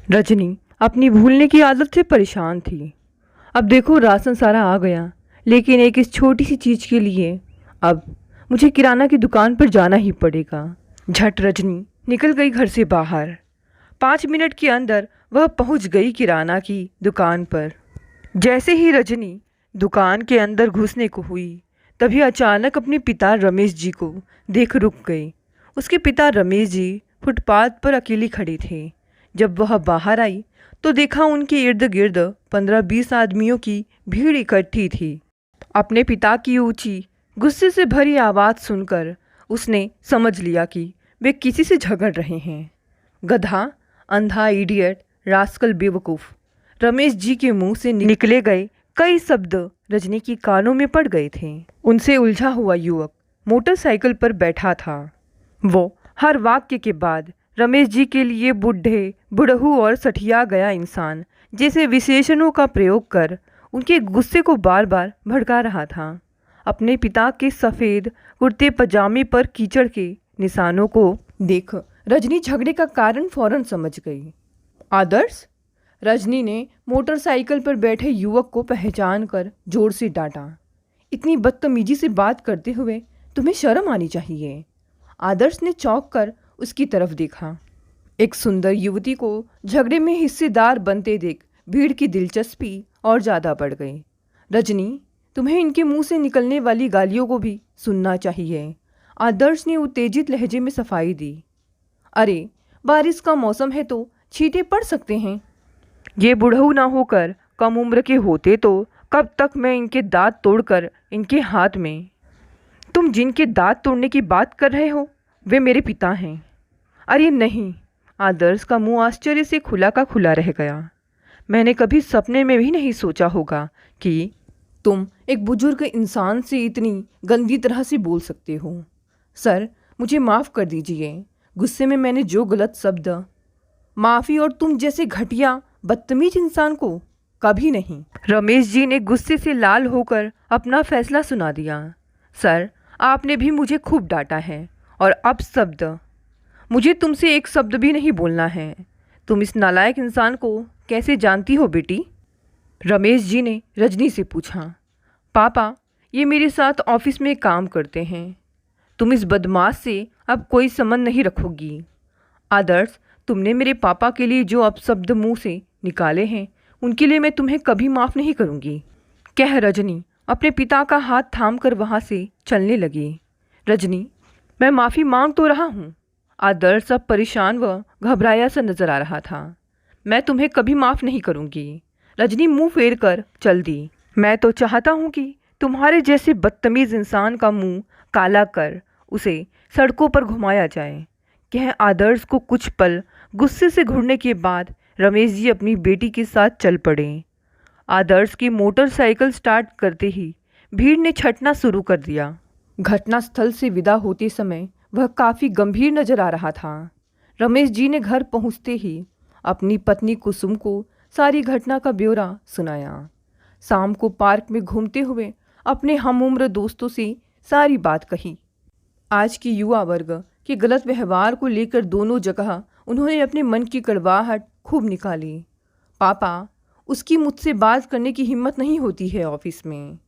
रजनी अपनी भूलने की आदत से परेशान थी। अब देखो राशन सारा आ गया, लेकिन एक इस छोटी सी चीज़ के लिए अब मुझे किराना की दुकान पर जाना ही पड़ेगा। झट रजनी निकल गई घर से बाहर। 5 मिनट के अंदर वह पहुंच गई किराना की दुकान पर। जैसे ही रजनी दुकान के अंदर घुसने को हुई, तभी अचानक अपने पिता रमेश जी को देख रुक गई। उसके पिता रमेश जी फुटपाथ पर अकेले खड़े थे। जब वह बाहर आई तो देखा उनके इर्द गिर्द 15-20 आदमियों की भीड़ इकट्ठी थी। अपने पिता की ऊंची गुस्से से भरी आवाज़ सुनकर उसने समझ लिया कि वे किसी से झगड़ रहे हैं। गधा, अंधा, इडियट, रास्कल, बेवकूफ़, रमेश जी के मुंह से निकले गए कई शब्द रजनी की कानों में पड़ गए थे। उनसे उलझा हुआ युवक मोटरसाइकिल पर बैठा था। वो हर वाक्य के बाद रमेश जी के लिए बुढ़े, बुढ़हू और सठिया गया इंसान जैसे विशेषणों का प्रयोग कर उनके गुस्से को बार बार भड़का रहा था। अपने पिता के सफ़ेद कुर्ते पजामे पर कीचड़ के निशानों को देख रजनी झगड़े का कारण फौरन समझ गई। आदर्श, रजनी ने मोटरसाइकिल पर बैठे युवक को पहचान कर जोर से डांटा। इतनी बदतमीजी से बात करते हुए तुम्हें शर्म आनी चाहिए। आदर्श ने चौंक कर उसकी तरफ देखा। एक सुंदर युवती को झगड़े में हिस्सेदार बनते देख भीड़ की दिलचस्पी और ज़्यादा बढ़ गई। रजनी, तुम्हें इनके मुंह से निकलने वाली गालियों को भी सुनना चाहिए। आदर्श ने उत्तेजित लहजे में सफाई दी। अरे, बारिश का मौसम है तो छींटे पड़ सकते हैं। ये बुढ़ऊ ना होकर कम उम्र के होते तो कब तक मैं इनके दांत तोड़कर इनके हाथ में। तुम जिनके दांत तोड़ने की बात कर रहे हो वे मेरे पिता हैं। अरे नहीं। आदर्श का मुंह आश्चर्य से खुला का खुला रह गया। मैंने कभी सपने में भी नहीं सोचा होगा कि तुम एक बुजुर्ग इंसान से इतनी गंदी तरह से बोल सकते हो। सर, मुझे माफ़ कर दीजिए। गुस्से में मैंने जो गलत शब्द। माफ़ी और तुम जैसे घटिया बदतमीज इंसान को कभी नहीं। रमेश जी ने गुस्से से लाल होकर अपना फैसला सुना दिया। सर, आपने भी मुझे खूब डांटा है और अब शब्द मुझे तुमसे एक शब्द भी नहीं बोलना है। तुम इस नालायक इंसान को कैसे जानती हो बेटी? रमेश जी ने रजनी से पूछा। पापा, ये मेरे साथ ऑफिस में काम करते हैं। तुम इस बदमाश से अब कोई संबंध नहीं रखोगी। आदर्श, तुमने मेरे पापा के लिए जो अपशब्द मुंह से निकाले हैं उनके लिए मैं तुम्हें कभी माफ़ नहीं करूंगी, कह रजनी अपने पिता का हाथ थामकर वहां से चलने लगी। रजनी, मैं माफ़ी मांग तो रहा हूँ। आदर्श अब परेशान व घबराया सा नजर आ रहा था। मैं तुम्हें कभी माफ़ नहीं करूंगी। रजनी मुंह फेर कर चल दी। मैं तो चाहता हूँ कि तुम्हारे जैसे बदतमीज इंसान का मुंह काला कर उसे सड़कों पर घुमाया जाए, कह आदर्श को कुछ पल गुस्से से घूरने के बाद रमेश जी अपनी बेटी के साथ चल पड़े। आदर्श की मोटरसाइकिल स्टार्ट करते ही भीड़ ने छंटना शुरू कर दिया। घटनास्थल से विदा होते समय वह काफ़ी गंभीर नजर आ रहा था। रमेश जी ने घर पहुंचते ही अपनी पत्नी कुसुम को सारी घटना का ब्यौरा सुनाया। शाम को पार्क में घूमते हुए अपने हमउम्र दोस्तों से सारी बात कही। आज के युवा वर्ग के गलत व्यवहार को लेकर दोनों जगह उन्होंने अपने मन की कड़वाहट खूब निकाली। पापा, उसकी मुझसे बात करने की हिम्मत नहीं होती है ऑफिस में।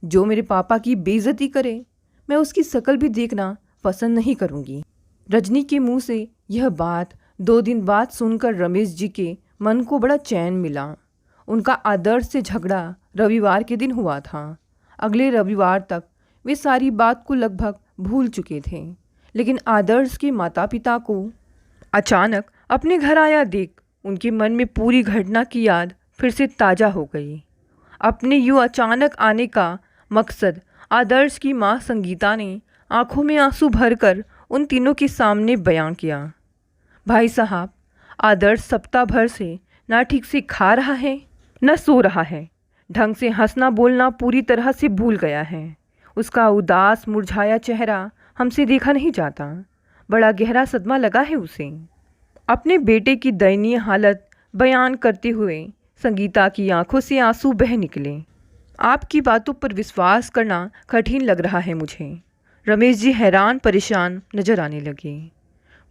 जो मेरे पापा की बेइज्जती करे मैं उसकी शक्ल भी देखना पसंद नहीं करूँगी। रजनी के मुंह से यह बात 2 दिन बाद सुनकर रमेश जी के मन को बड़ा चैन मिला। उनका आदर्श से झगड़ा रविवार के दिन हुआ था। अगले रविवार तक वे सारी बात को लगभग भूल चुके थे, लेकिन आदर्श के माता पिता को अचानक अपने घर आया देख उनके मन में पूरी घटना की याद फिर से ताज़ा हो गई। अपने यूँ अचानक आने का मकसद आदर्श की माँ संगीता ने आंखों में आंसू भरकर उन तीनों के सामने बयां किया। भाई साहब, आदर्श सप्ताह भर से ना ठीक से खा रहा है न सो रहा है। ढंग से हंसना बोलना पूरी तरह से भूल गया है। उसका उदास मुरझाया चेहरा हमसे देखा नहीं जाता। बड़ा गहरा सदमा लगा है उसे। अपने बेटे की दयनीय हालत बयान करते हुए संगीता की आंखों से आंसू बह निकले। आपकी बातों पर विश्वास करना कठिन लग रहा है मुझे। रमेश जी हैरान परेशान नजर आने लगे।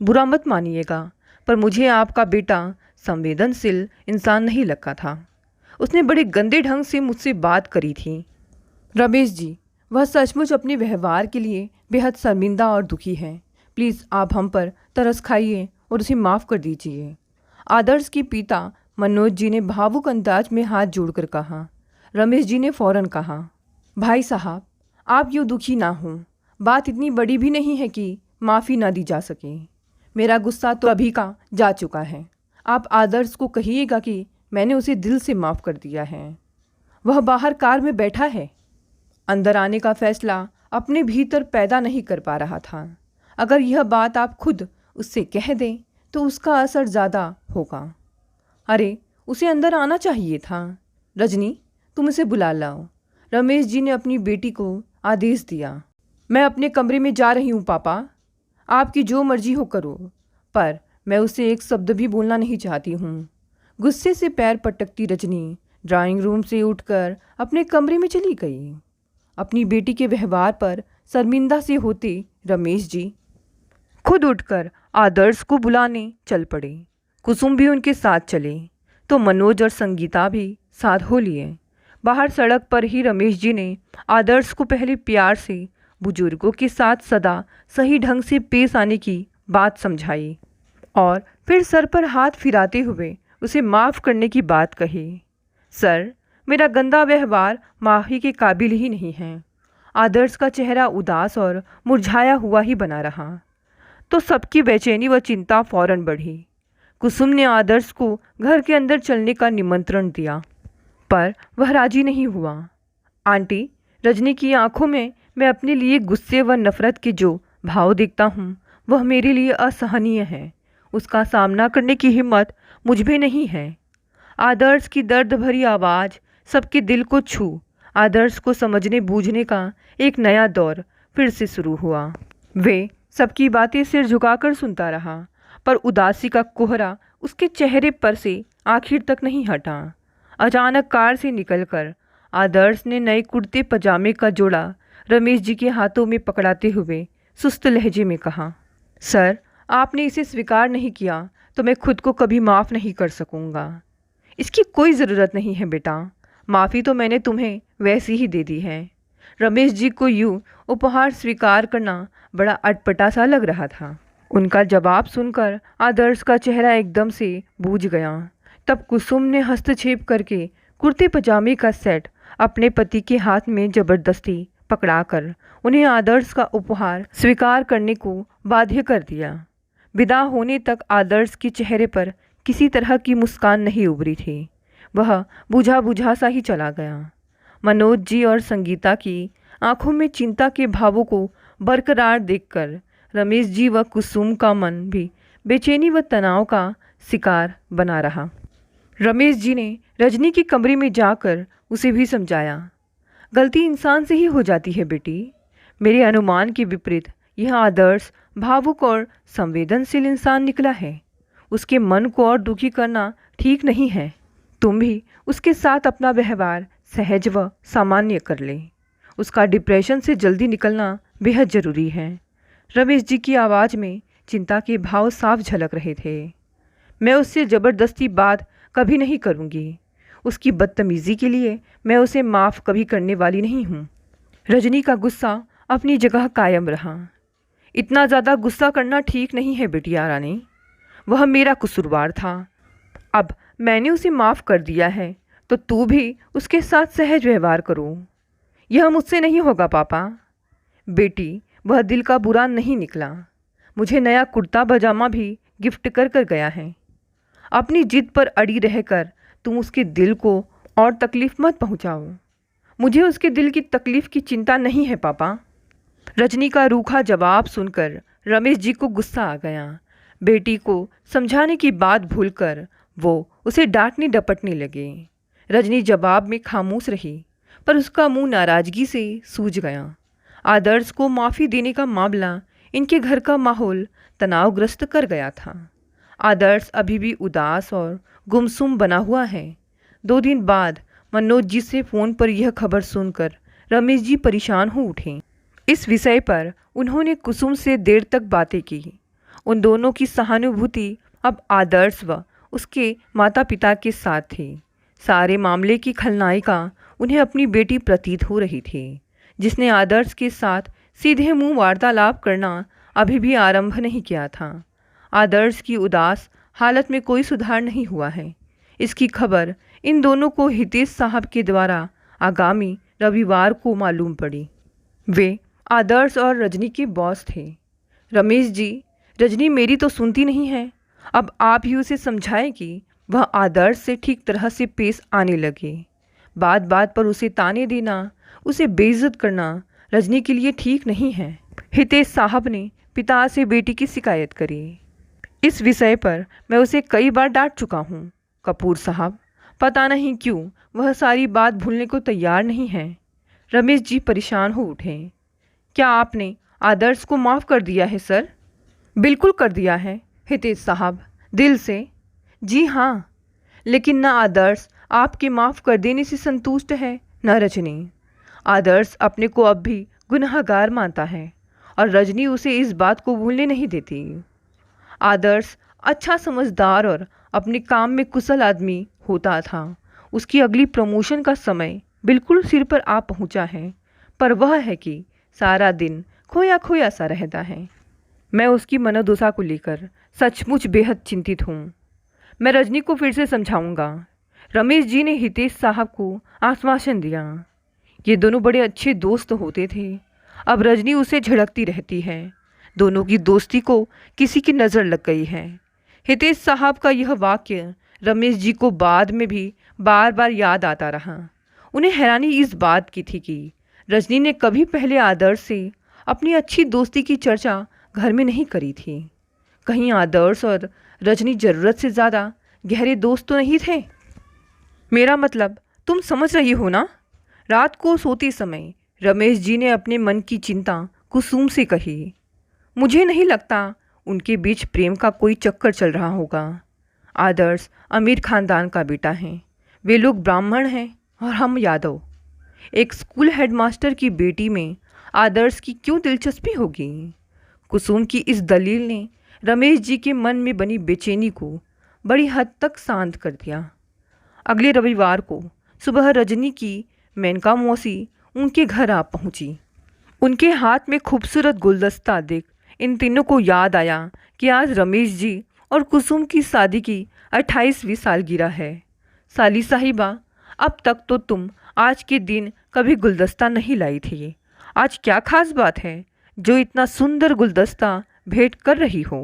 बुरा मत मानिएगा, पर मुझे आपका बेटा संवेदनशील इंसान नहीं लगता था। उसने बड़े गंदे ढंग से मुझसे बात करी थी। रमेश जी, वह सचमुच अपने व्यवहार के लिए बेहद शर्मिंदा और दुखी है। प्लीज़ आप हम पर तरस खाइए और उसे माफ़ कर दीजिए। आदर्श के पिता मनोज जी ने भावुक अंदाज में हाथ जोड़कर कहा। रमेश जी ने फौरन कहा, भाई साहब, आप यूँ दुखी ना हों। बात इतनी बड़ी भी नहीं है कि माफ़ी ना दी जा सके। मेरा गुस्सा तो अभी का जा चुका है। आप आदर्श को कहिएगा कि मैंने उसे दिल से माफ़ कर दिया है। वह बाहर कार में बैठा है। अंदर आने का फैसला अपने भीतर पैदा नहीं कर पा रहा था। अगर यह बात आप खुद उससे कह दें तो उसका असर ज़्यादा होगा। अरे, उसे अंदर आना चाहिए था। रजनी, तुम उसे बुला लाओ। रमेश जी ने अपनी बेटी को आदेश दिया। मैं अपने कमरे में जा रही हूँ पापा, आपकी जो मर्जी हो करो, पर मैं उसे एक शब्द भी बोलना नहीं चाहती हूँ। गुस्से से पैर पटकती रजनी ड्राइंग रूम से उठकर अपने कमरे में चली गई। अपनी बेटी के व्यवहार पर शर्मिंदा से होते रमेश जी खुद उठकर आदर्श को बुलाने चल पड़े। कुसुम भी उनके साथ चले तो मनोज और संगीता भी साथ हो लिए। बाहर सड़क पर ही रमेश जी ने आदर्श को पहले प्यार से बुजुर्गों के साथ सदा सही ढंग से पेश आने की बात समझाई और फिर सर पर हाथ फिराते हुए उसे माफ़ करने की बात कही। सर, मेरा गंदा व्यवहार माफ़ी के काबिल ही नहीं है। आदर्श का चेहरा उदास और मुरझाया हुआ ही बना रहा तो सबकी बेचैनी व चिंता फौरन बढ़ी। कुसुम ने आदर्श को घर के अंदर चलने का निमंत्रण दिया, पर वह राजी नहीं हुआ। आंटी, रजनी की आंखों में मैं अपने लिए गुस्से व नफरत के जो भाव देखता हूँ वह मेरे लिए असहनीय है। उसका सामना करने की हिम्मत मुझ में नहीं है। आदर्श की दर्द भरी आवाज़ सबके दिल को छू आदर्श को समझने बूझने का एक नया दौर फिर से शुरू हुआ। वे सबकी बातें सिर झुकाकर सुनता रहा, पर उदासी का कोहरा उसके चेहरे पर से आखिर तक नहीं हटा। अचानक कार से निकलकर आदर्श ने नए कुर्ते पजामे का जोड़ा रमेश जी के हाथों में पकड़ाते हुए सुस्त लहजे में कहा, सर, आपने इसे स्वीकार नहीं किया तो मैं खुद को कभी माफ़ नहीं कर सकूंगा। इसकी कोई ज़रूरत नहीं है बेटा, माफ़ी तो मैंने तुम्हें वैसी ही दे दी है। रमेश जी को यूँ उपहार स्वीकार करना बड़ा अटपटा सा लग रहा था। उनका जवाब सुनकर आदर्श का चेहरा एकदम से बूझ गया। तब कुसुम ने हस्तक्षेप करके कुर्ते पजामे का सेट अपने पति के हाथ में जबरदस्ती पकड़ाकर उन्हें आदर्श का उपहार स्वीकार करने को बाध्य कर दिया। विदा होने तक आदर्श के चेहरे पर किसी तरह की मुस्कान नहीं उभरी थी। वह बुझा बुझा सा ही चला गया। मनोज जी और संगीता की आंखों में चिंता के भावों को बरकरार देखकर रमेश जी व कुसुम का मन भी बेचैनी व तनाव का शिकार बना रहा। रमेश जी ने रजनी के कमरे में जाकर उसे भी समझाया, गलती इंसान से ही हो जाती है बेटी। मेरे अनुमान के विपरीत यह आदर्श भावुक और संवेदनशील इंसान निकला है। उसके मन को और दुखी करना ठीक नहीं है। तुम भी उसके साथ अपना व्यवहार सहज व सामान्य कर ले। उसका डिप्रेशन से जल्दी निकलना बेहद ज़रूरी है। रमेश जी की आवाज़ में चिंता के भाव साफ झलक रहे थे। मैं उससे ज़बरदस्ती बात कभी नहीं करूँगी। उसकी बदतमीज़ी के लिए मैं उसे माफ़ कभी करने वाली नहीं हूँ। रजनी का गुस्सा अपनी जगह कायम रहा। इतना ज़्यादा गुस्सा करना ठीक नहीं है बिटिया रानी। वह मेरा कसूरवार था। अब मैंने उसे माफ़ कर दिया है तो तू भी उसके साथ सहज व्यवहार करो। यह मुझसे नहीं होगा पापा। बेटी, वह दिल का बुरा नहीं निकला। मुझे नया कुर्ता पजामा भी गिफ्ट कर कर गया है। अपनी जिद पर अड़ी रहकर तुम उसके दिल को और तकलीफ़ मत पहुंचाओ। मुझे उसके दिल की तकलीफ़ की चिंता नहीं है पापा। रजनी का रूखा जवाब सुनकर रमेश जी को गुस्सा आ गया। बेटी को समझाने की बात भूलकर वो उसे डांटने डपटने लगे। रजनी जवाब में खामोश रही, पर उसका मुंह नाराज़गी से सूज गया। आदर्श को माफ़ी देने का मामला इनके घर का माहौल तनावग्रस्त कर गया था। आदर्श अभी भी उदास और गुमसुम बना हुआ है। 2 दिन बाद मनोज जी से फ़ोन पर यह खबर सुनकर रमेश जी परेशान हो उठे। इस विषय पर उन्होंने कुसुम से देर तक बातें की। उन दोनों की सहानुभूति अब आदर्श व उसके माता पिता के साथ थी। सारे मामले की खलनायिका उन्हें अपनी बेटी प्रतीत हो रही थी, जिसने आदर्श के साथ सीधे मुंह वार्तालाप करना अभी भी आरंभ नहीं किया था। आदर्श की उदास हालत में कोई सुधार नहीं हुआ है। इसकी खबर इन दोनों को हितेश साहब के द्वारा आगामी रविवार को मालूम पड़ी। वे आदर्श और रजनी के बॉस थे। रमेश जी, रजनी मेरी तो सुनती नहीं है। अब आप ही उसे समझाएं कि वह आदर्श से ठीक तरह से पेश आने लगे। बात बात पर उसे ताने देना, उसे बेइज्जत करना रजनी के लिए ठीक नहीं है। हितेश साहब ने पिता से बेटी की शिकायत करी। इस विषय पर मैं उसे कई बार डांट चुका हूँ। कपूर साहब, पता नहीं क्यों वह सारी बात भूलने को तैयार नहीं है। रमेश जी परेशान हो उठे। क्या आपने आदर्श को माफ़ कर दिया है सर? बिल्कुल कर दिया है हितेश साहब, दिल से। जी हाँ, लेकिन न आदर्श आपके माफ़ कर देने से संतुष्ट है, न रजनी। आदर्श अपने को अब भी गुनहगार मानता है और रजनी उसे इस बात को भूलने नहीं देती। आदर्श अच्छा, समझदार और अपने काम में कुशल आदमी होता था। उसकी अगली प्रमोशन का समय बिल्कुल सिर पर आ पहुंचा है, पर वह है कि सारा दिन खोया खोया सा रहता है। मैं उसकी मनोदशा को लेकर सचमुच बेहद चिंतित हूँ। मैं रजनी को फिर से समझाऊंगा। रमेश जी ने हितेश साहब को आश्वासन दिया। ये दोनों बड़े अच्छे दोस्त होते थे। अब रजनी उसे झिड़कती रहती है। दोनों की दोस्ती को किसी की नज़र लग गई है। हितेश साहब का यह वाक्य रमेश जी को बाद में भी बार बार याद आता रहा। उन्हें हैरानी इस बात की थी कि रजनी ने कभी पहले आदर्श से अपनी अच्छी दोस्ती की चर्चा घर में नहीं करी थी। कहीं आदर्श और रजनी ज़रूरत से ज़्यादा गहरे दोस्त तो नहीं थे? मेरा मतलब तुम समझ रही हो ना? रात को सोते समय रमेश जी ने अपने मन की चिंता कुसुम से कही। मुझे नहीं लगता उनके बीच प्रेम का कोई चक्कर चल रहा होगा। आदर्श अमीर खानदान का बेटा है, वे लोग ब्राह्मण हैं और हम यादव। एक स्कूल हेडमास्टर की बेटी में आदर्श की क्यों दिलचस्पी होगी? कुसुम की इस दलील ने रमेश जी के मन में बनी बेचैनी को बड़ी हद तक शांत कर दिया। अगले रविवार को सुबह रजनी की मेनका मौसी उनके घर आ पहुंची। उनके हाथ में खूबसूरत गुलदस्ता देख इन तीनों को याद आया कि आज रमेश जी और कुसुम की शादी की 28वीं सालगिरह है। साली साहिबा, अब तक तो तुम आज के दिन कभी गुलदस्ता नहीं लाई थी। आज क्या खास बात है जो इतना सुंदर गुलदस्ता भेंट कर रही हो?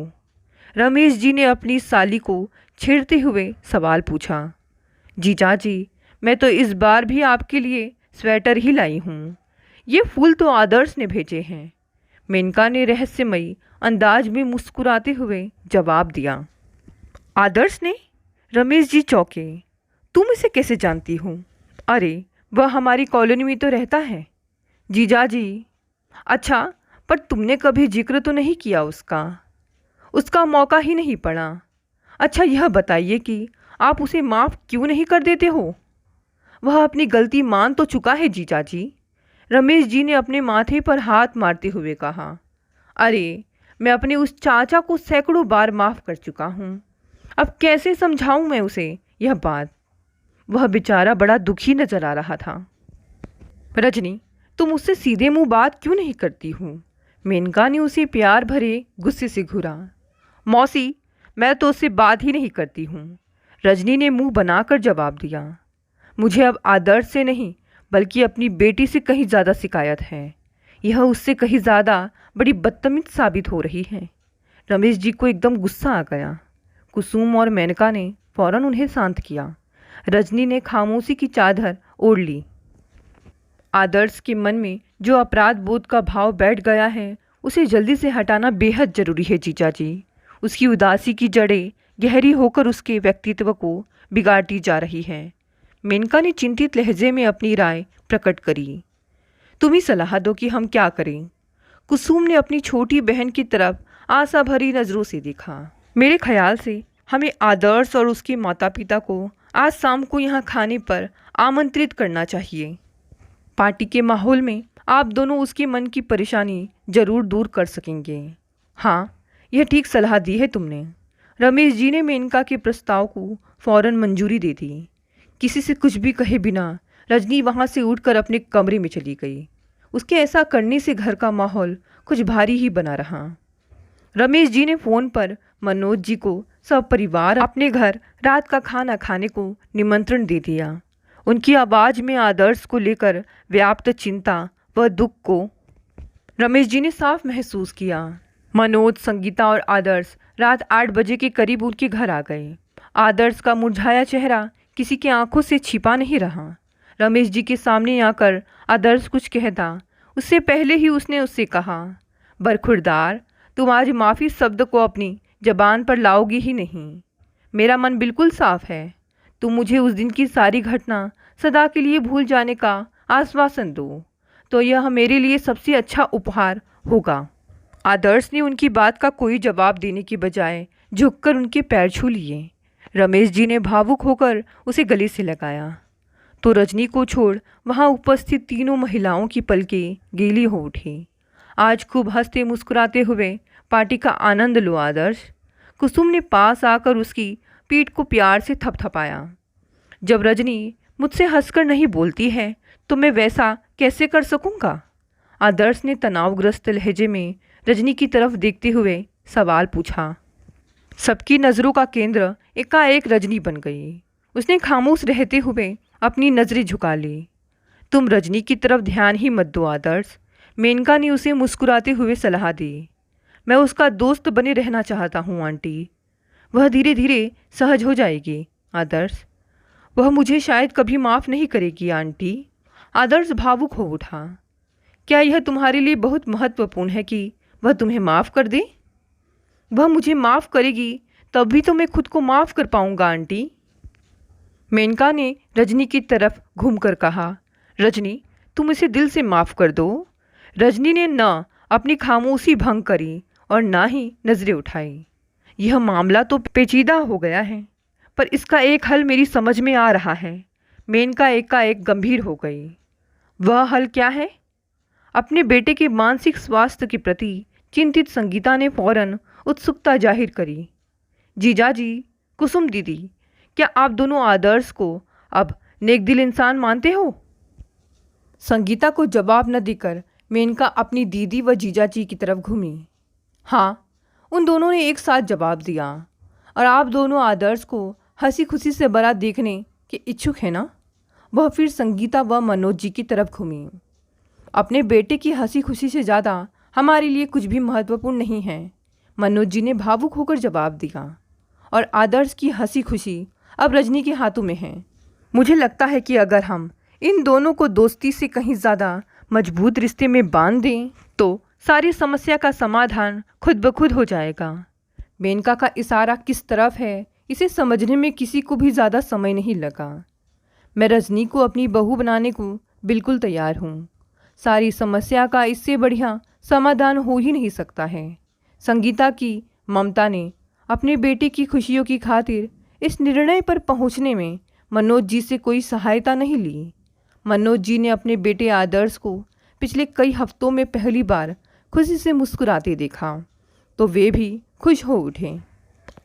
रमेश जी ने अपनी साली को छेड़ते हुए सवाल पूछा। जीजाजी, मैं तो इस बार भी आपके लिए स्वेटर ही लाई हूँ। ये फूल तो आदर्श ने भेजे हैं। मेनका ने रहस्यमयी अंदाज में मुस्कुराते हुए जवाब दिया। आदर्श ने? रमेश जी चौंके। तुम इसे कैसे जानती हो? अरे, वह हमारी कॉलोनी में तो रहता है। जीजाजी, अच्छा, पर तुमने कभी जिक्र तो नहीं किया उसका? उसका मौका ही नहीं पड़ा। अच्छा, यह बताइए कि आप उसे माफ़ क्यों नहीं कर देते हो? वह अपनी गलती मान तो चुका है जीजाजी। रमेश जी ने अपने माथे पर हाथ मारते हुए कहा। अरे, मैं अपने उस चाचा को सैकड़ों बार माफ़ कर चुका हूँ। अब कैसे समझाऊँ मैं उसे यह बात? वह बेचारा बड़ा दुखी नजर आ रहा था। रजनी, तुम उससे सीधे मुंह बात क्यों नहीं करती हो? मेनका ने उसे प्यार भरे गुस्से से घूरा। मौसी, मैं तो उससे बात ही नहीं करती हूँ, रजनी ने मुंह बनाकर जवाब दिया। मुझे अब आदर्श से नहीं बल्कि अपनी बेटी से कहीं ज़्यादा शिकायत है। यह उससे कहीं ज़्यादा बड़ी बदतमीज साबित हो रही है। रमेश जी को एकदम गुस्सा आ गया। कुसुम और मेनका ने फौरन उन्हें शांत किया। रजनी ने खामोशी की चादर ओढ़ ली। आदर्श के मन में जो अपराध बोध का भाव बैठ गया है, उसे जल्दी से हटाना बेहद ज़रूरी है जीजाजी। उसकी उदासी की जड़ें गहरी होकर उसके व्यक्तित्व को बिगाड़ती जा रही है। मेनका ने चिंतित लहजे में अपनी राय प्रकट करी। तुम ही सलाह दो कि हम क्या करें। कुसुम ने अपनी छोटी बहन की तरफ आशा भरी नज़रों से देखा। मेरे ख्याल से हमें आदर्श और उसके माता पिता को आज शाम को यहाँ खाने पर आमंत्रित करना चाहिए। पार्टी के माहौल में आप दोनों उसके मन की परेशानी जरूर दूर कर सकेंगे। हाँ, यह ठीक सलाह दी है तुमने। रमेश जी ने मेनका के प्रस्ताव को फौरन मंजूरी दे दी। किसी से कुछ भी कहे बिना रजनी वहाँ से उठकर अपने कमरे में चली गई। उसके ऐसा करने से घर का माहौल कुछ भारी ही बना रहा। रमेश जी ने फ़ोन पर मनोज जी को सब परिवार अपने घर रात का खाना खाने को निमंत्रण दे दिया। उनकी आवाज़ में आदर्श को लेकर व्याप्त चिंता व दुख को रमेश जी ने साफ महसूस किया। मनोज, संगीता और आदर्श रात 8 बजे के करीब उनके घर आ गए। आदर्श का मुरझाया चेहरा किसी की आंखों से छिपा नहीं रहा। रमेश जी के सामने आकर आदर्श कुछ कहता, उससे पहले ही उसने उससे कहा, बरखुरदार, तुम आज माफ़ी शब्द को अपनी जबान पर लाओगी ही नहीं। मेरा मन बिल्कुल साफ है। तुम मुझे उस दिन की सारी घटना सदा के लिए भूल जाने का आश्वासन दो, तो यह मेरे लिए सबसे अच्छा उपहार होगा। आदर्श ने उनकी बात का कोई जवाब देने के बजाय झुककर उनके पैर छू लिए। रमेश जी ने भावुक होकर उसे गले से लगाया तो रजनी को छोड़ वहाँ उपस्थित तीनों महिलाओं की पलकें गीली हो उठी। आज खूब हंसते मुस्कुराते हुए पार्टी का आनंद लो आदर्श। कुसुम ने पास आकर उसकी पीठ को प्यार से थपथपाया। जब रजनी मुझसे हंसकर नहीं बोलती है तो मैं वैसा कैसे कर सकूँगा? आदर्श ने तनावग्रस्त लहजे में रजनी की तरफ देखते हुए सवाल पूछा। सबकी नज़रों का केंद्र एकाएक रजनी बन गई। उसने खामोश रहते हुए अपनी नज़रें झुका ली। तुम रजनी की तरफ ध्यान ही मत दो आदर्श, मेनका ने उसे मुस्कुराते हुए सलाह दी। मैं उसका दोस्त बने रहना चाहता हूँ आंटी। वह धीरे धीरे सहज हो जाएगी आदर्श। वह मुझे शायद कभी माफ़ नहीं करेगी आंटी। आदर्श भावुक हो उठा। क्या यह तुम्हारे लिए बहुत महत्वपूर्ण है कि वह तुम्हें माफ़ कर दे? वह मुझे माफ़ करेगी तब भी तो मैं खुद को माफ़ कर पाऊँगा आंटी। मेनका ने रजनी की तरफ घूमकर कहा। रजनी, तुम इसे दिल से माफ़ कर दो। रजनी ने न अपनी खामोशी भंग करी और ना ही नज़रें उठाई। यह मामला तो पेचीदा हो गया है, पर इसका एक हल मेरी समझ में आ रहा है। मेनका एकाएक गंभीर हो गई। वह हल क्या है? अपने बेटे के मानसिक स्वास्थ्य के प्रति चिंतित संगीता ने फौरन उत्सुकता जाहिर करी। जीजाजी, कुसुम दीदी, क्या आप दोनों आदर्श को अब नेकदिल इंसान मानते हो? संगीता को जवाब न देकर मेनका अपनी दीदी व जीजाजी की तरफ घूमी। हाँ, उन दोनों ने एक साथ जवाब दिया। और आप दोनों आदर्श को हंसी खुशी से बड़ा देखने के इच्छुक हैं ना? वह फिर संगीता व मनोज जी की तरफ घूमी। अपने बेटे की हंसी खुशी से ज़्यादा हमारे लिए कुछ भी महत्वपूर्ण नहीं है, मनोज जी ने भावुक होकर जवाब दिया। और आदर्श की हंसी खुशी अब रजनी के हाथों में है। मुझे लगता है कि अगर हम इन दोनों को दोस्ती से कहीं ज़्यादा मजबूत रिश्ते में बांध दें तो सारी समस्या का समाधान खुद ब खुद हो जाएगा। मेनका का इशारा किस तरफ है इसे समझने में किसी को भी ज़्यादा समय नहीं लगा। मैं रजनी को अपनी बहू बनाने को बिल्कुल तैयार हूँ। सारी समस्या का इससे बढ़िया समाधान हो ही नहीं सकता है। संगीता की ममता ने अपने बेटे की खुशियों की खातिर इस निर्णय पर पहुंचने में मनोज जी से कोई सहायता नहीं ली। मनोज जी ने अपने बेटे आदर्श को पिछले कई हफ्तों में पहली बार खुशी से मुस्कुराते देखा तो वे भी खुश हो उठे।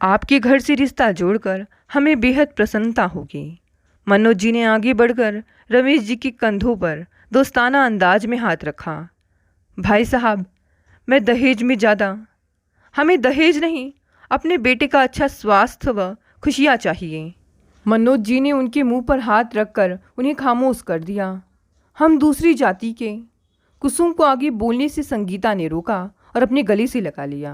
आपके घर से रिश्ता जोड़कर हमें बेहद प्रसन्नता होगी। मनोज जी ने आगे बढ़कर रमेश जी के कंधों पर दोस्ताना अंदाज में हाथ रखा। भाई साहब, मैं दहेज में ज़्यादा, हमें दहेज नहीं, अपने बेटे का अच्छा स्वास्थ्य व खुशियाँ चाहिए। मनोज जी ने उनके मुंह पर हाथ रखकर उन्हें खामोश कर दिया। हम दूसरी जाति के। कुसुम को आगे बोलने से संगीता ने रोका और अपने गले से लगा लिया।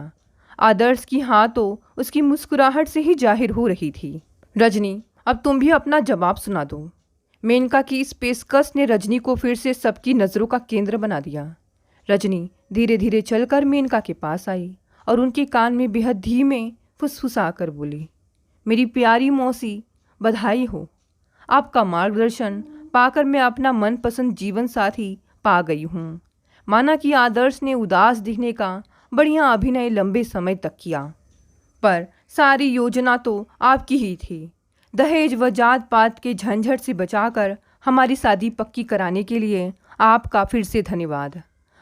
आदर्श की हाँ तो उसकी मुस्कुराहट से ही जाहिर हो रही थी। रजनी, अब तुम भी अपना जवाब सुना दो। मेनका की इस पेशकश ने रजनी को फिर से सबकी नज़रों का केंद्र बना दिया। रजनी धीरे धीरे चलकर मेनका के पास आई और उनके कान में बेहद धीमे फुसफुसा कर बोली, मेरी प्यारी मौसी, बधाई हो। आपका मार्गदर्शन पाकर मैं अपना मनपसंद जीवन साथी पा गई हूँ। माना कि आदर्श ने उदास दिखने का बढ़िया अभिनय लंबे समय तक किया, पर सारी योजना तो आपकी ही थी। दहेज व जात पात के झंझट से बचाकर हमारी शादी पक्की कराने के लिए आपका फिर से धन्यवाद।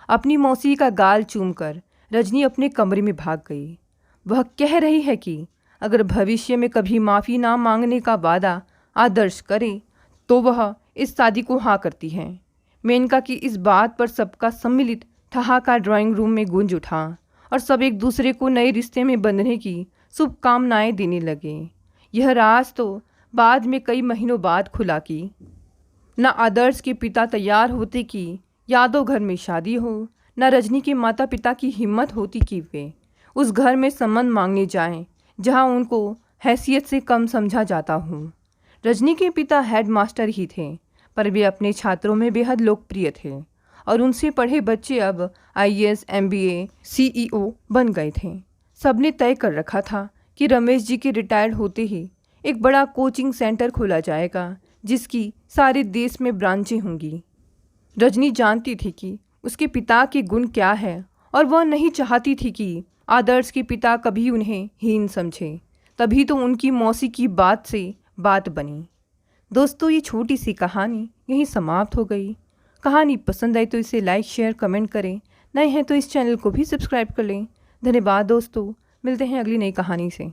अपनी मौसी का गाल चूमकर रजनी अपने कमरे में भाग गई। वह कह रही है कि अगर भविष्य में कभी माफ़ी ना मांगने का वादा आदर्श करे तो वह इस शादी को हाँ करती है। मेनका की इस बात पर सबका सम्मिलित ठहाका ड्राइंग रूम में गूंज उठा और सब एक दूसरे को नए रिश्ते में बंधने की शुभकामनाएं देने लगे। यह राज तो बाद में कई महीनों बाद खुला कि न आदर्श के पिता तैयार होते कि यादव घर में शादी हो, न रजनी के माता पिता की हिम्मत होती कि वे उस घर में संबंध मांगने जाएं जहां उनको हैसियत से कम समझा जाता हो। रजनी के पिता हेडमास्टर ही थे, पर वे अपने छात्रों में बेहद लोकप्रिय थे और उनसे पढ़े बच्चे अब IAS, MBA, CEO बन गए थे। सबने तय कर रखा था कि रमेश जी के रिटायर्ड होते ही एक बड़ा कोचिंग सेंटर खोला जाएगा जिसकी सारे देश में ब्रांचें होंगी। रजनी जानती थी कि उसके पिता के गुण क्या है और वह नहीं चाहती थी कि आदर्श के पिता कभी उन्हें हीन समझे। तभी तो उनकी मौसी की बात से बात बनी। दोस्तों, ये छोटी सी कहानी यहीं समाप्त हो गई। कहानी पसंद आई तो इसे लाइक, शेयर, कमेंट करें। नए हैं तो इस चैनल को भी सब्सक्राइब कर लें। धन्यवाद दोस्तों, मिलते हैं अगली नई कहानी से।